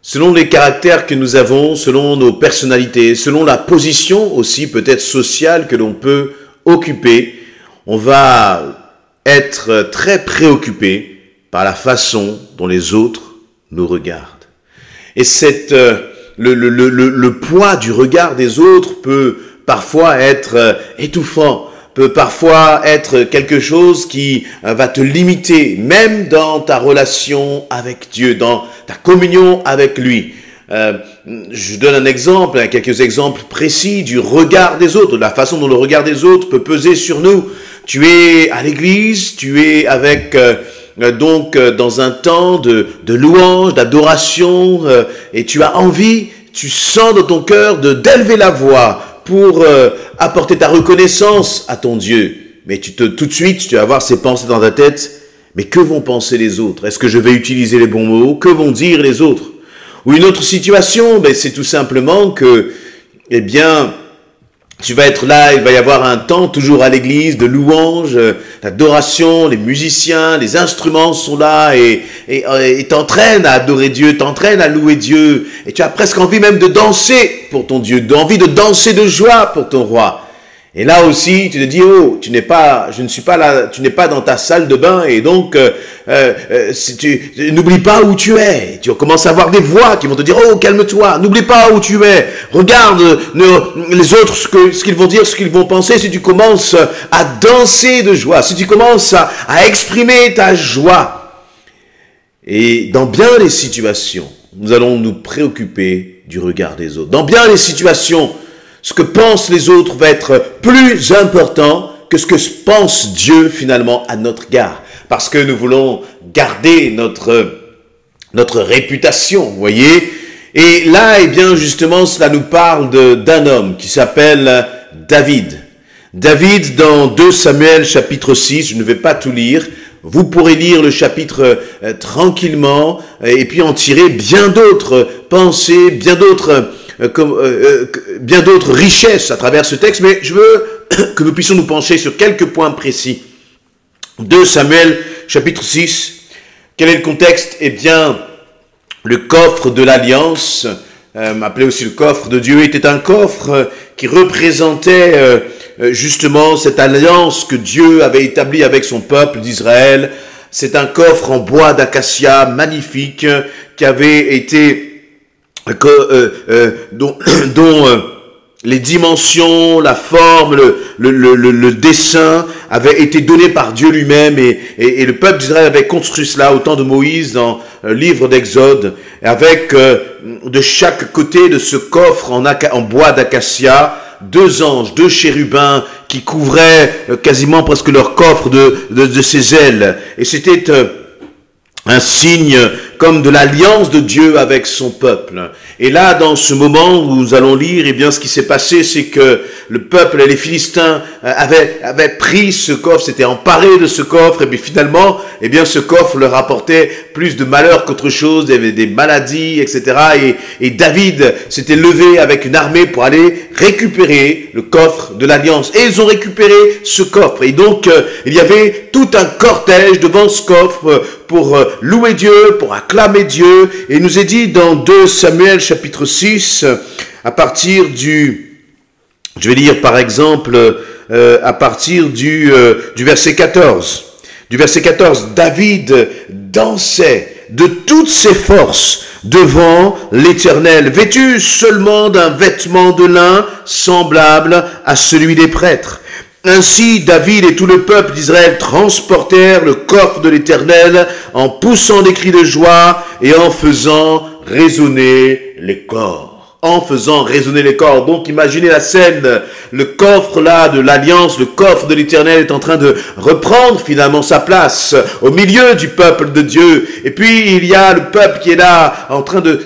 selon les caractères que nous avons, selon nos personnalités, selon la position aussi peut-être sociale que l'on peut occuper, on va être très préoccupé par la façon dont les autres nous regardent. Et le poids du regard des autres peut parfois être étouffant, peut parfois être quelque chose qui va te limiter, même dans ta relation avec Dieu, dans ta communion avec lui. Je donne un exemple, quelques exemples précis du regard des autres, de la façon dont le regard des autres peut peser sur nous. Tu es à l'église, tu es avec dans un temps de louange, d'adoration, et tu as envie, tu sens dans ton cœur d'élever la voix pour apporter ta reconnaissance à ton Dieu. Mais tout de suite, tu vas avoir ces pensées dans ta tête. Mais que vont penser les autres? Est-ce que je vais utiliser les bons mots? Que vont dire les autres? Ou une autre situation, c'est tout simplement que, tu vas être là, il va y avoir un temps toujours à l'église de louange, d'adoration, les musiciens, les instruments sont là et t'entraînent à adorer Dieu, t'entraînent à louer Dieu. Et tu as presque envie même de danser pour ton Dieu, envie de danser de joie pour ton roi. Et là aussi, tu te dis, oh, je ne suis pas là, tu n'es pas dans ta salle de bain et donc, n'oublie pas où tu es. Tu commences à avoir des voix qui vont te dire, oh, calme-toi, n'oublie pas où tu es. Regarde les autres, ce qu'ils vont dire, ce qu'ils vont penser. Si tu commences à danser de joie, si tu commences à exprimer ta joie. Et dans bien les situations, nous allons nous préoccuper du regard des autres. Dans bien les situations, ce que pensent les autres va être plus important que ce que pense Dieu finalement à notre égard. Parce que nous voulons garder notre réputation, vous voyez. Et là, justement, cela nous parle d'un homme qui s'appelle David. David, dans 2 Samuel chapitre 6, je ne vais pas tout lire. Vous pourrez lire le chapitre tranquillement et puis en tirer bien d'autres pensées, bien d'autres richesses à travers ce texte, mais je veux que nous puissions nous pencher sur quelques points précis. 2 Samuel, chapitre 6, quel est le contexte? Le coffre de l'Alliance, appelé aussi le coffre de Dieu, était un coffre qui représentait justement cette alliance que Dieu avait établie avec son peuple d'Israël. C'est un coffre en bois d'acacia magnifique qui avait été dont les dimensions, la forme, le dessin avaient été donnés par Dieu lui-même et le peuple d'Israël avait construit cela au temps de Moïse dans le livre d'Exode avec de chaque côté de ce coffre en bois d'acacia 2 anges, 2 chérubins qui couvraient quasiment presque leur coffre de ses ailes et c'était un signe comme de l'alliance de Dieu avec son peuple. Et là, dans ce moment où nous allons lire, ce qui s'est passé, c'est que le peuple et les Philistins avaient pris ce coffre, s'étaient emparés de ce coffre, et puis finalement, ce coffre leur apportait plus de malheur qu'autre chose, des maladies, etc. Et David s'était levé avec une armée pour aller récupérer le coffre de l'Alliance. Et ils ont récupéré ce coffre. Et donc, il y avait tout un cortège devant ce coffre pour louer Dieu, pour acclamer Dieu. Et il nous est dit dans 2 Samuel chapitre 6, à partir je vais lire par exemple, à partir du verset 14. Du verset 14, David dansait de toutes ses forces devant l'Éternel, vêtu seulement d'un vêtement de lin semblable à celui des prêtres. Ainsi, David et tout le peuple d'Israël transportèrent le coffre de l'Éternel en poussant des cris de joie et en faisant résonner les corps. Donc imaginez la scène, le coffre là de l'Alliance, le coffre de l'Éternel est en train de reprendre finalement sa place au milieu du peuple de Dieu. Et puis il y a le peuple qui est là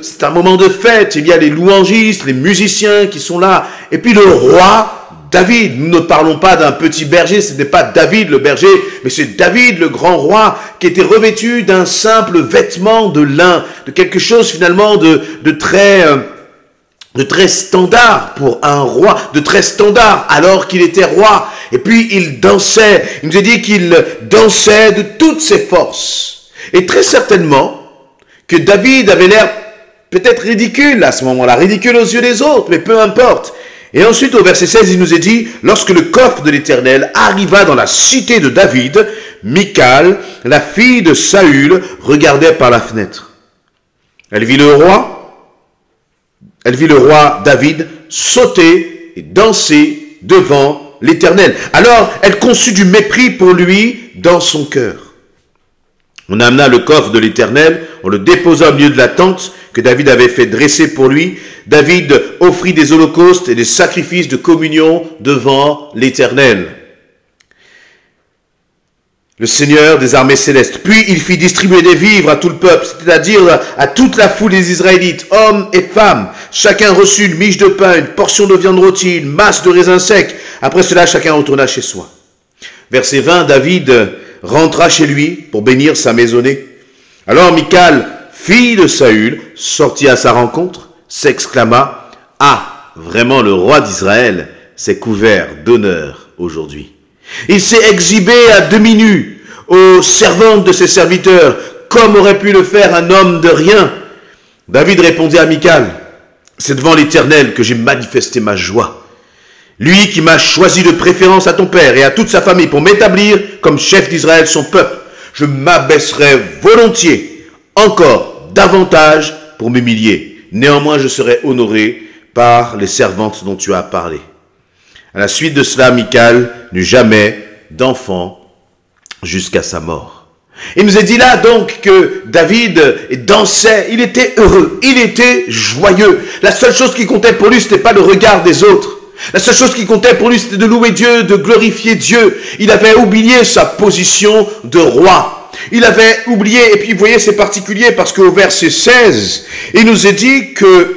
c'est un moment de fête, il y a les louangistes, les musiciens qui sont là. Et puis le roi David, nous ne parlons pas d'un petit berger, ce n'est pas David le berger, mais c'est David le grand roi qui était revêtu d'un simple vêtement de lin, de quelque chose finalement de très standard pour un roi, de très standard alors qu'il était roi. Et puis il dansait, il nous a dit qu'il dansait de toutes ses forces. Et très certainement que David avait l'air peut-être ridicule à ce moment-là, ridicule aux yeux des autres, mais peu importe. Et ensuite, au verset 16, il nous est dit, lorsque le coffre de l'Éternel arriva dans la cité de David, Michal, la fille de Saül, regardait par la fenêtre. Elle vit le roi David sauter et danser devant l'Éternel. Alors, elle conçut du mépris pour lui dans son cœur. On amena le coffre de l'Éternel, on le déposa au milieu de la tente que David avait fait dresser pour lui. David offrit des holocaustes et des sacrifices de communion devant l'Éternel, le Seigneur des armées célestes. Puis il fit distribuer des vivres à tout le peuple, c'est-à-dire à toute la foule des Israélites, hommes et femmes. Chacun reçut une miche de pain, une portion de viande rôtie, une masse de raisins secs. Après cela, chacun retourna chez soi. Verset 20, David rentra chez lui pour bénir sa maisonnée. Alors Michal, fille de Saül, sortit à sa rencontre, s'exclama, « Ah, vraiment le roi d'Israël s'est couvert d'honneur aujourd'hui. Il s'est exhibé à demi-nu aux servantes de ses serviteurs, comme aurait pu le faire un homme de rien. » David répondit à Michal, « C'est devant l'Éternel que j'ai manifesté ma joie. Lui qui m'a choisi de préférence à ton père et à toute sa famille pour m'établir comme chef d'Israël, son peuple. Je m'abaisserai volontiers encore davantage pour m'humilier. Néanmoins, je serai honoré par les servantes dont tu as parlé. » À la suite de cela, Michal n'eut jamais d'enfant jusqu'à sa mort. Il nous est dit là donc que David dansait, il était heureux, il était joyeux. La seule chose qui comptait pour lui, ce n'était pas le regard des autres. La seule chose qui comptait pour lui, c'était de louer Dieu, de glorifier Dieu. Il avait oublié sa position de roi. Il avait oublié, et puis vous voyez, c'est particulier parce qu'au verset 16, il nous est dit que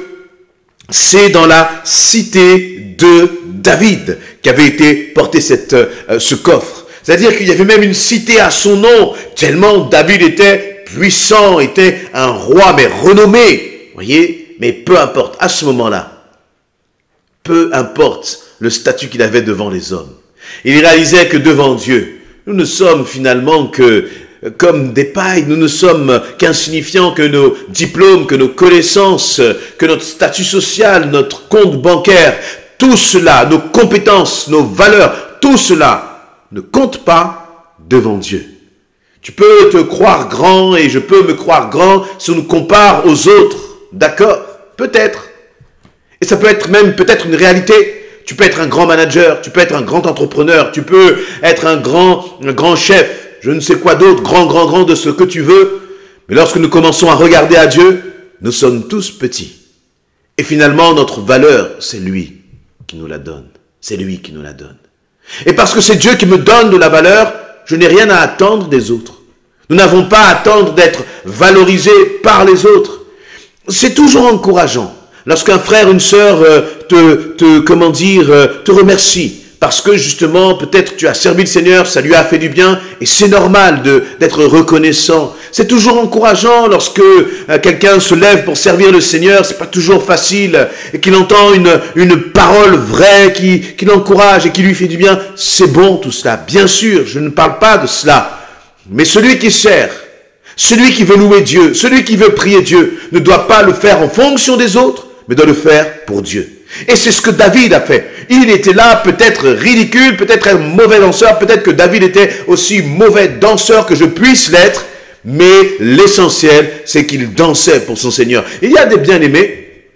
c'est dans la cité de David qu'avait été porté ce coffre. C'est-à-dire qu'il y avait même une cité à son nom, tellement David était puissant, était un roi, mais renommé. Vous voyez, mais peu importe, à ce moment-là, peu importe le statut qu'il avait devant les hommes. Il réalisait que devant Dieu, nous ne sommes finalement que comme des pailles, nous ne sommes qu'insignifiants, que nos diplômes, que nos connaissances, que notre statut social, notre compte bancaire, tout cela, nos compétences, nos valeurs, tout cela ne compte pas devant Dieu. Tu peux te croire grand et je peux me croire grand si on nous compare aux autres. D'accord? Peut-être. Et ça peut être même peut-être une réalité. Tu peux être un grand manager, tu peux être un grand entrepreneur, tu peux être un grand chef, je ne sais quoi d'autre, grand de ce que tu veux. Mais lorsque nous commençons à regarder à Dieu, nous sommes tous petits. Et finalement, notre valeur, c'est lui qui nous la donne. C'est lui qui nous la donne. Et parce que c'est Dieu qui me donne de la valeur, je n'ai rien à attendre des autres. Nous n'avons pas à attendre d'être valorisés par les autres. C'est toujours encourageant. Lorsqu'un frère, une sœur te remercie, parce que justement, peut-être tu as servi le Seigneur, ça lui a fait du bien, et c'est normal d'être reconnaissant. C'est toujours encourageant lorsque quelqu'un se lève pour servir le Seigneur, c'est pas toujours facile, et qu'il entend une parole vraie qui l'encourage et qui lui fait du bien. C'est bon tout cela, bien sûr, je ne parle pas de cela. Mais celui qui sert, celui qui veut louer Dieu, celui qui veut prier Dieu, ne doit pas le faire en fonction des autres, mais doit le faire pour Dieu. Et c'est ce que David a fait. Il était là, peut-être ridicule, peut-être un mauvais danseur, peut-être que David était aussi mauvais danseur que je puisse l'être, mais l'essentiel, c'est qu'il dansait pour son Seigneur. Il y a des bien-aimés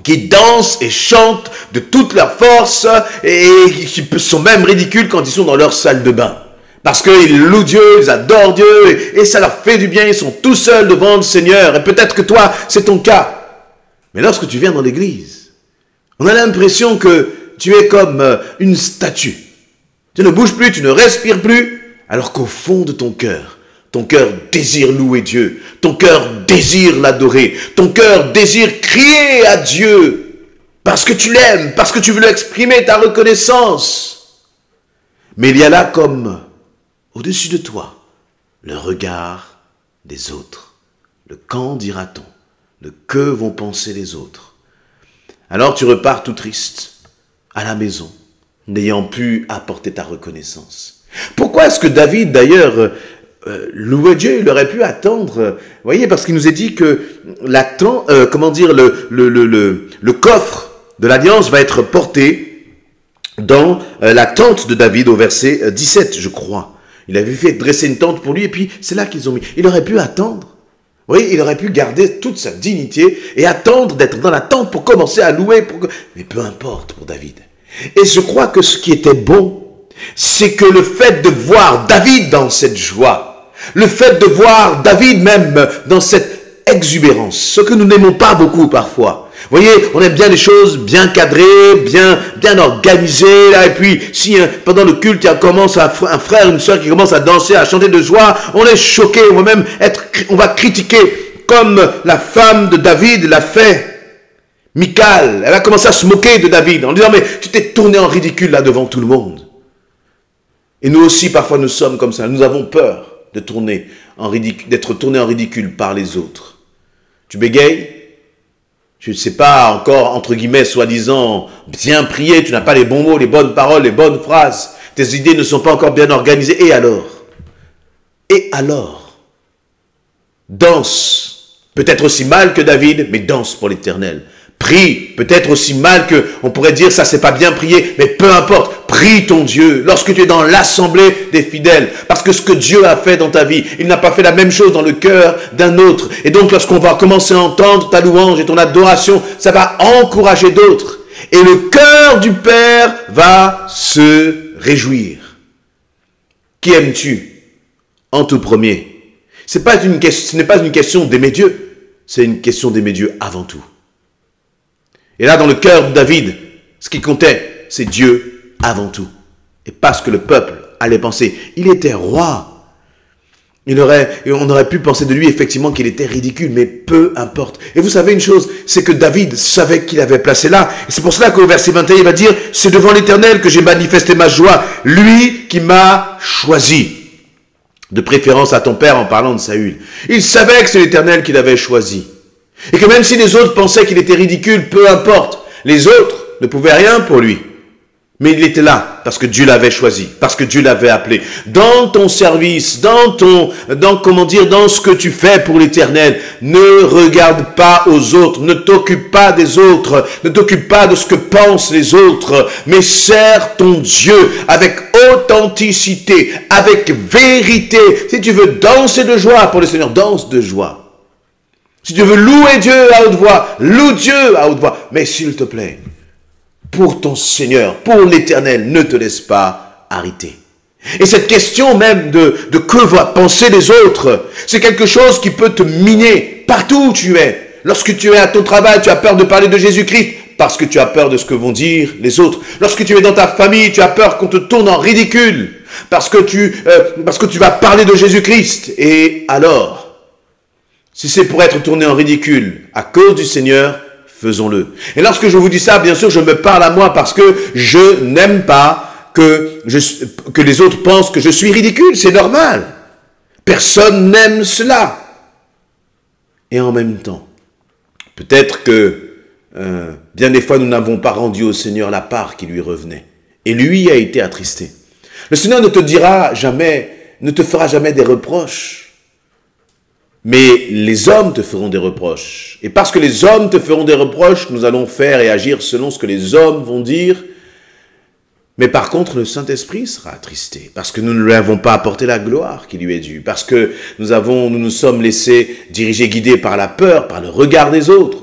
qui dansent et chantent de toute leur force et qui sont même ridicules quand ils sont dans leur salle de bain. Parce qu'ils louent Dieu, ils adorent Dieu et ça leur fait du bien, ils sont tout seuls devant le Seigneur. Et peut-être que toi, c'est ton cas. Mais lorsque tu viens dans l'église, on a l'impression que tu es comme une statue. Tu ne bouges plus, tu ne respires plus, alors qu'au fond de ton cœur désire louer Dieu, ton cœur désire l'adorer, ton cœur désire crier à Dieu, parce que tu l'aimes, parce que tu veux lui exprimer ta reconnaissance. Mais il y a là comme, au-dessus de toi, le regard des autres. Le qu'en dira-t-on? Le que vont penser les autres? Alors tu repars tout triste à la maison, n'ayant pu apporter ta reconnaissance. Pourquoi est-ce que David, d'ailleurs, louer Dieu, il aurait pu attendre, vous voyez, parce qu'il nous est dit que le coffre de l'alliance va être porté dans la tente de David au verset 17, je crois. Il avait fait dresser une tente pour lui et puis c'est là qu'ils ont mis. Il aurait pu attendre. Vous voyez, il aurait pu garder toute sa dignité et attendre d'être dans la tente pour commencer à louer. Mais peu importe pour David. Et je crois que ce qui était bon, c'est que le fait de voir David dans cette joie, le fait de voir David même dans cette exubérance, ce que nous n'aimons pas beaucoup parfois. Vous voyez, on aime bien les choses bien cadrées, bien organisées, là, et puis si pendant le culte, il y a un frère, une soeur qui commence à danser, à chanter de joie, on est choqué, on va critiquer, comme la femme de David l'a fait. Michal, elle a commencé à se moquer de David en disant, mais tu t'es tourné en ridicule là devant tout le monde. Et nous aussi, parfois, nous sommes comme ça. Nous avons peur d'être tourné en ridicule par les autres. Tu bégayes? Tu ne sais pas encore, entre guillemets, soi-disant, bien prier. Tu n'as pas les bons mots, les bonnes paroles, les bonnes phrases. Tes idées ne sont pas encore bien organisées. Et alors? Et alors? Danse. Peut-être aussi mal que David, mais danse pour l'Éternel. Prie, peut-être aussi mal que on pourrait dire ça c'est pas bien prié, mais peu importe, prie ton Dieu lorsque tu es dans l'assemblée des fidèles, parce que ce que Dieu a fait dans ta vie, il n'a pas fait la même chose dans le cœur d'un autre, et donc lorsqu'on va commencer à entendre ta louange et ton adoration, ça va encourager d'autres, et le cœur du Père va se réjouir. Qui aimes-tu en tout premier? Ce n'est pas une question d'aimer Dieu, c'est une question d'aimer Dieu avant tout. Et là, dans le cœur de David, ce qui comptait, c'est Dieu avant tout. Et pas ce que le peuple allait penser. Il était roi. On aurait pu penser de lui, effectivement, qu'il était ridicule, mais peu importe. Et vous savez une chose, c'est que David savait qu'il avait placé là. Et c'est pour cela qu'au verset 21, il va dire, « C'est devant l'Éternel que j'ai manifesté ma joie, lui qui m'a choisi. » De préférence à ton père en parlant de Saül. Il savait que c'est l'Éternel qui l'avait choisi. Et que même si les autres pensaient qu'il était ridicule, peu importe, les autres ne pouvaient rien pour lui. Mais il était là, parce que Dieu l'avait choisi, parce que Dieu l'avait appelé. Dans ton service, dans ce que tu fais pour l'Éternel, ne regarde pas aux autres, ne t'occupe pas des autres, ne t'occupe pas de ce que pensent les autres, mais sers ton Dieu avec authenticité, avec vérité. Si tu veux danser de joie pour le Seigneur, danse de joie. Si tu veux louer Dieu à haute voix, loue Dieu à haute voix. Mais s'il te plaît, pour ton Seigneur, pour l'Éternel, ne te laisse pas arrêter. Et cette question même de que vont penser les autres, c'est quelque chose qui peut te miner partout où tu es. Lorsque tu es à ton travail, tu as peur de parler de Jésus-Christ parce que tu as peur de ce que vont dire les autres. Lorsque tu es dans ta famille, tu as peur qu'on te tourne en ridicule parce que tu vas parler de Jésus-Christ. Et alors, si c'est pour être tourné en ridicule à cause du Seigneur, faisons-le. Et lorsque je vous dis ça, bien sûr, je me parle à moi parce que je n'aime pas que les autres pensent que je suis ridicule. C'est normal. Personne n'aime cela. Et en même temps, peut-être que bien des fois, nous n'avons pas rendu au Seigneur la part qui lui revenait. Et lui a été attristé. Le Seigneur ne te fera jamais des reproches. Mais les hommes te feront des reproches. Et parce que les hommes te feront des reproches, nous allons faire et agir selon ce que les hommes vont dire. Mais par contre, le Saint-Esprit sera attristé. Parce que nous ne lui avons pas apporté la gloire qui lui est due. Parce que nous nous sommes laissés diriger, guidés par la peur, par le regard des autres.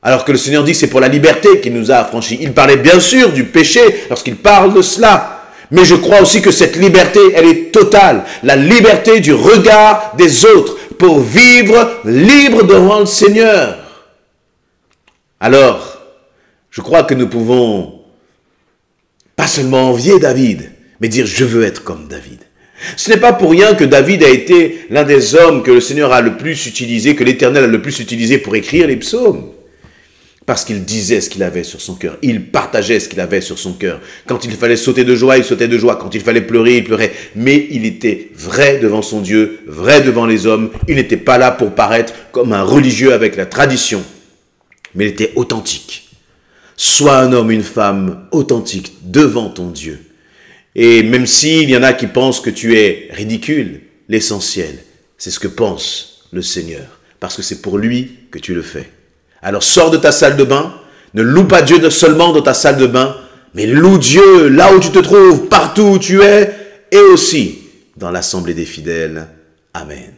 Alors que le Seigneur dit que c'est pour la liberté qu'il nous a affranchis. Il parlait bien sûr du péché lorsqu'il parle de cela. Mais je crois aussi que cette liberté, elle est totale. La liberté du regard des autres. Pour vivre libre devant le Seigneur. Alors, je crois que nous pouvons pas seulement envier David, mais dire je veux être comme David. Ce n'est pas pour rien que David a été l'un des hommes que le Seigneur a le plus utilisé, que l'Éternel a le plus utilisé pour écrire les psaumes. Parce qu'il disait ce qu'il avait sur son cœur. Il partageait ce qu'il avait sur son cœur. Quand il fallait sauter de joie, il sautait de joie. Quand il fallait pleurer, il pleurait. Mais il était vrai devant son Dieu, vrai devant les hommes. Il n'était pas là pour paraître comme un religieux avec la tradition. Mais il était authentique. Sois un homme, une femme authentique devant ton Dieu. Et même s'il y en a qui pensent que tu es ridicule, l'essentiel. C'est ce que pense le Seigneur, parce que c'est pour lui que tu le fais. Alors sors de ta salle de bain, ne loue pas Dieu seulement dans ta salle de bain, mais loue Dieu là où tu te trouves, partout où tu es, et aussi dans l'assemblée des fidèles. Amen.